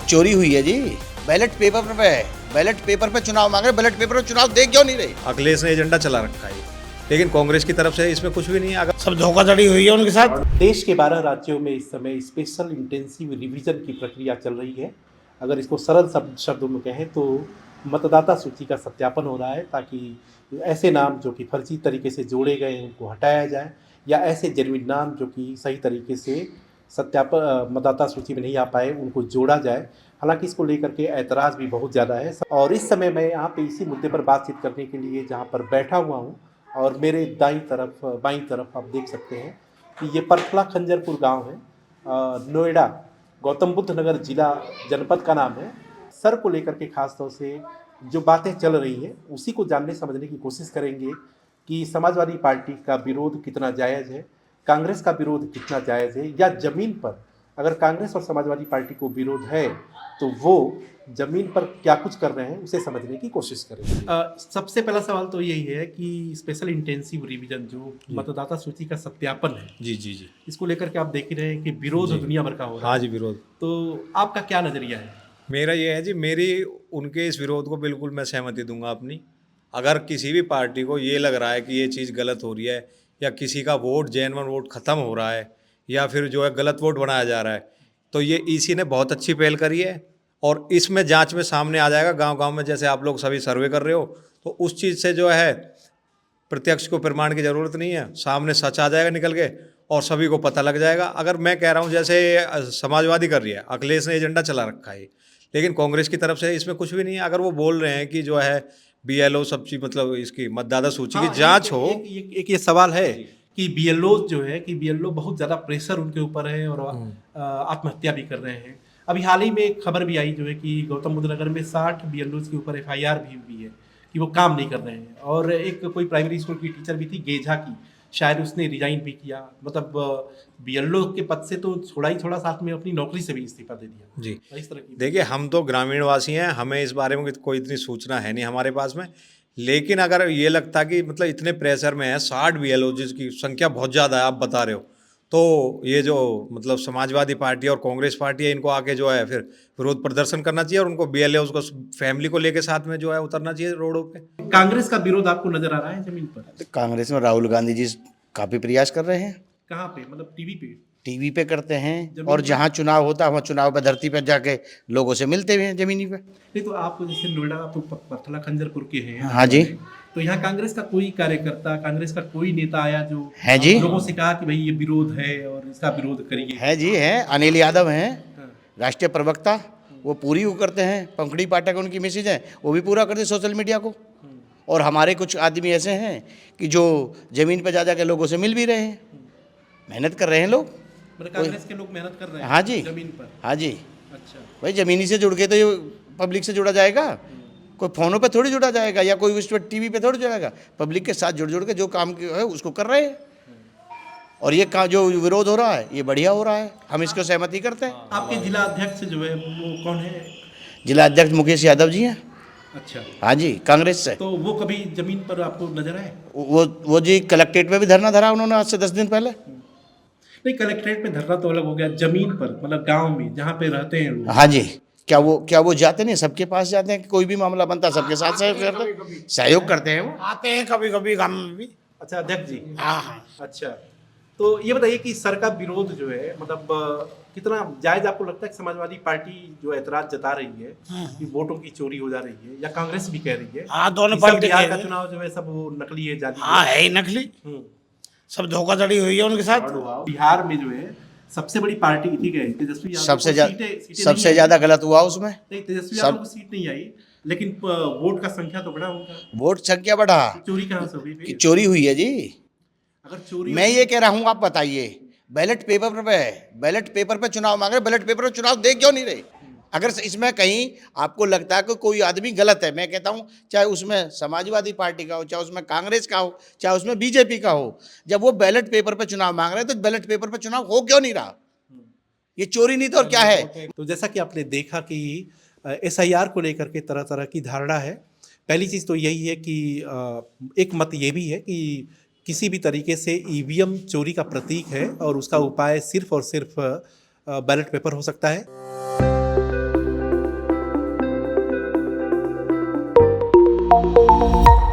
चोरी हुई है जी। बैलेट पेपर पे चुनाव मांग रहे, बैलेट पेपर पे चुनाव दे क्यों नहीं रहे? अखिलेश ने एजेंडा चला रखा है, लेकिन कांग्रेस की तरफ से इसमें कुछ भी नहीं है। अगर सब धोखाधड़ी हुई है उनके साथ। देश के 12 राज्यों में इस समय स्पेशल इंटेंसिव रिवीजन की प्रक्रिया चल रही है। अगर इसको सरल शब्दों में कहें तो मतदाता सूची का सत्यापन हो रहा है, ताकि ऐसे नाम जो कि फर्जी तरीके से जोड़े गए हैं उनको हटाया जाए, या ऐसे जेन्युइन नाम जो कि सही तरीके से सत्यापन मतदाता सूची में नहीं आ पाए उनको जोड़ा जाए। हालांकि इसको लेकर के ऐतराज़ भी बहुत ज़्यादा है, और इस समय मैं यहाँ पे इसी मुद्दे पर बातचीत करने के लिए जहाँ पर बैठा हुआ हूँ, और मेरे बाईं तरफ आप देख सकते हैं कि ये परखला खंजरपुर गांव है, नोएडा, गौतम बुद्ध नगर जिला जनपद का नाम है। सर को लेकर के खास तौर से जो बातें चल रही हैं उसी को जानने समझने की कोशिश करेंगे कि समाजवादी पार्टी का विरोध कितना जायज़ है, कांग्रेस का विरोध कितना जायज़ है, या ज़मीन पर अगर कांग्रेस और समाजवादी पार्टी को विरोध है तो वो जमीन पर क्या कुछ कर रहे हैं उसे समझने की कोशिश करें। सबसे पहला सवाल तो यही है कि स्पेशल इंटेंसिव रिवीजन जो मतदाता सूची का सत्यापन है, जी, इसको लेकर के आप देख ही रहे हैं कि विरोध दुनिया भर का हो रहा है। हाँ जी, विरोध। तो आपका क्या नजरिया है? मेरा ये है जी, मेरी उनके इस विरोध को बिल्कुल मैं सहमति दूंगा अपनी। अगर किसी भी पार्टी को ये लग रहा है कि ये चीज़ गलत हो रही है, या किसी का वोट जेन्युइन वोट ख़त्म हो रहा है, या फिर जो है गलत वोट बनाया जा रहा है, तो ये ईसी ने बहुत अच्छी पहल करी है। और इसमें जांच में सामने आ जाएगा, गांव-गांव में जैसे आप लोग सभी सर्वे कर रहे हो, तो उस चीज़ से जो है प्रत्यक्ष को प्रमाण की ज़रूरत नहीं है, सामने सच आ जाएगा निकल के और सभी को पता लग जाएगा। अगर मैं कह रहा हूँ जैसे समाजवादी कर रही है, अखिलेश ने एजेंडा चला रखा है, लेकिन कांग्रेस की तरफ से इसमें कुछ भी नहीं है। अगर वो बोल रहे हैं कि जो है बीएलओ सब चीज़ मतलब इसकी मतदाता सूची की जाँच हो। एक ये सवाल है कि बीएलओ जो है कि बीएलओ बहुत ज़्यादा प्रेशर उनके ऊपर है और आत्महत्या भी कर रहे हैं। अभी हाल ही में एक खबर भी आई जो है कि गौतम बुद्ध नगर में 60 बीएलओ के ऊपर एफआईआर भी हुई है कि वो काम नहीं कर रहे हैं। और एक कोई प्राइमरी स्कूल की टीचर भी थी गेझा की, शायद उसने रिजाइन भी किया। मतलब बीएलओ के पद से तो छोड़ा ही छोड़ा, साथ में अपनी नौकरी से भी इस्तीफा दे दिया जी। इस तरह की। देखिए, हम तो ग्रामीण वासी हैं, हमें इस बारे में कोई इतनी सूचना है नहीं हमारे पास में। लेकिन अगर ये लगता कि मतलब इतने प्रेशर में है 60 बीएलओ, जिसकी संख्या बहुत ज़्यादा है आप बता रहे हो, तो ये जो मतलब समाजवादी पार्टी और कांग्रेस पार्टी है, इनको आके जो है फिर विरोध प्रदर्शन करना चाहिए और उनको बीएलओ को फैमिली को लेके साथ में जो है उतरना चाहिए रोडों पे। कांग्रेस का विरोध आपको नजर आ रहा है जमीन पर? कांग्रेस में राहुल गांधी जी काफी प्रयास कर रहे हैं। कहाँ पे? मतलब टीवी पे करते हैं, और जहाँ चुनाव होता है वहाँ चुनाव पे धरती पे जाके लोगों से मिलते हुए हैं जमीनी पे। नहीं, तो आप जैसे नोएडा, आप पथला खंजरपुर के हैं। हाँ जी। तो यहाँ कांग्रेस का कोई कार्यकर्ता, कांग्रेस का कोई नेता आया जो है जी, लोगों से कहा कि भाई ये विरोध है और इसका विरोध करिए? है जी, है। अनिल यादव हैं राष्ट्रीय प्रवक्ता, वो पूरी वो करते हैं। पंखड़ी पाठक उनकी मैसेज है, वो भी पूरा करते हैं सोशल मीडिया को। और हमारे कुछ आदमी ऐसे हैं कि जो ज़मीन पर जा जा के लोगों से मिल भी रहे हैं, मेहनत कर रहे हैं लोग। मतलब कांग्रेस के लोग मेहनत कर रहे हैं? हाँ जी, जमीन पर। हाँ जी। अच्छा भाई ज़मीनी से जुड़ के तो ये पब्लिक से जुड़ा जाएगा, कोई फ़ोनों पे थोड़ी जुड़ा जाएगा, या कोई उस पर टीवी पे थोड़ी जुड़ेगा। पब्लिक के साथ जुड़ जुड़ के जो काम है उसको कर रहे हैं। और ये जो विरोध हो रहा है ये बढ़िया हो रहा है, हम इसको सहमति करते हैं। आपके जिला अध्यक्ष जो है वो कौन है? जिला अध्यक्ष मुकेश यादव जी हैं। अच्छा, हाँ जी, कांग्रेस से। तो वो कभी जमीन पर आपको नजर आए? वो जी कलेक्ट्रेट में भी धरना धरा उन्होंने आज से 10 दिन पहले। नहीं, कलेक्ट्रेट में धरना तो अलग हो गया, जमीन पर मतलब गांव में जहाँ पे रहते हैं लोग। हाँ जी। क्या वो जाते नहीं, सबके पास जाते हैं कि कोई भी मामला बनता है सबके साथ सहयोग करते हैं, वो आते हैं कभी कभी गाँव में भी। अच्छा अध्यक्ष जी। हाँ। अच्छा, तो ये बताइए कि सर का विरोध जो है मतलब कितना जायज आपको लगता है कि समाजवादी पार्टी जो ऐतराज जता रही है कि वोटों की चोरी हो जा रही है, या कांग्रेस भी कह रही है? हाँ, दोनों कि सब पार्टी बिहार का चुनाव जो है सब वो नकली है, जाली हाँ है ही नकली, सब धोखाधड़ी हुई है उनके साथ। बिहार में जो है सबसे बड़ी पार्टी, ठीक है, तेजस्वी यादव सबसे ज्यादा गलत हुआ उसमें। नहीं, तेजस्वी यादव को सीट नहीं आई, लेकिन वोट का संख्या तो बढ़ा उनका। वोट संख्या बढ़ा। चोरी कहाँ से हुई? कि चोरी हुई है जी। अगर चोरी, मैं ये कह रहा हूँ, आप बताइए, बैलेट पेपर पे चुनाव मांग रहे, बैलेट पेपर पे चुनाव दे क्यों नहीं रहे? अगर इसमें कहीं आपको लगता है कि कोई आदमी गलत है, मैं कहता हूँ चाहे उसमें समाजवादी पार्टी का हो, चाहे उसमें कांग्रेस का हो, चाहे उसमें बीजेपी का हो, जब वो बैलेट पेपर पे चुनाव मांग रहे हैं तो बैलेट पेपर पे चुनाव हो क्यों नहीं रहा? ये चोरी नहीं तो और क्या है? तो जैसा कि आपने देखा कि एसआईआर को लेकर के तरह तरह की धारणा है। पहली चीज़ तो यही है कि एक मत ये भी है कि किसी भी तरीके से ईवीएम चोरी का प्रतीक है और उसका उपाय सिर्फ और सिर्फ बैलेट पेपर हो सकता है। है।